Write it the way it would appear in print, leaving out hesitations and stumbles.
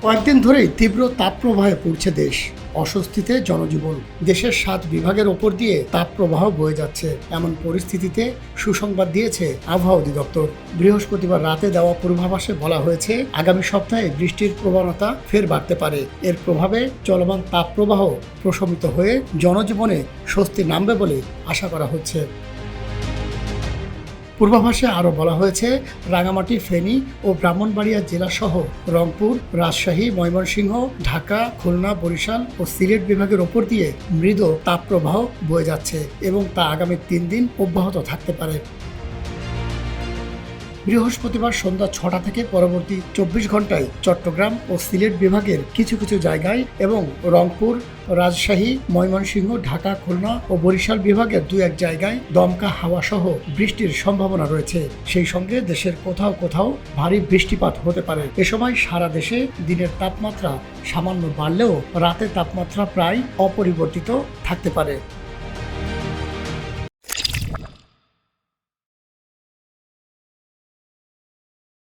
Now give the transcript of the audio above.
কয়েকদিন ধরেই তীব্র তাপপ্রবাহে পড়ছে দেশ। অস্বস্তিতে জনজীবন। দেশের 7 বিভাগের ওপর দিয়ে তাপপ্রবাহ বয়ে যাচ্ছে। এমন পরিস্থিতিতে সুসংবাদ দিয়েছে আবহাওয়া অধিদপ্তর। বৃহস্পতিবার রাতে দেওয়া পূর্বাভাসে বলা হয়েছে, আগামী সপ্তাহে বৃষ্টির প্রবণতা ফের বাড়তে পারে। এর প্রভাবে চলমান তাপপ্রবাহ প্রশমিত হয়ে জনজীবনে স্বস্তি নামবে বলে আশা করা হচ্ছে। পূর্বাভাসে আরও বলা হয়েছে, রাঙামাটি, ফেনী ও ব্রাহ্মণবাড়িয়া জেলাসহ রংপুর, রাজশাহী, ময়মনসিংহ, ঢাকা, খুলনা, বরিশাল ও সিলেট বিভাগের ওপর দিয়ে মৃদু তাপপ্রবাহ বয়ে যাচ্ছে এবং তা আগামী 3 দিন অব্যাহত থাকতে পারে। বৃহস্পতিবার সন্ধ্যা 6টা থেকে পরবর্তী 24 ঘন্টায় চট্টগ্রাম ও সিলেট বিভাগের কিছু কিছু জায়গায় এবং রংপুর, রাজশাহী, ময়মনসিংহ, ঢাকা, খুলনা ও বরিশাল বিভাগের 2-1 জায়গায় দমকা হাওয়া সহ বৃষ্টির সম্ভাবনা রয়েছে। সেই সঙ্গে দেশের কোথাও কোথাও ভারী বৃষ্টিপাত হতে পারে। এ সময় সারা দেশে দিনের তাপমাত্রা সামান্য বাড়লেও রাতে তাপমাত্রা প্রায় অপরিবর্তিত থাকতে পারে।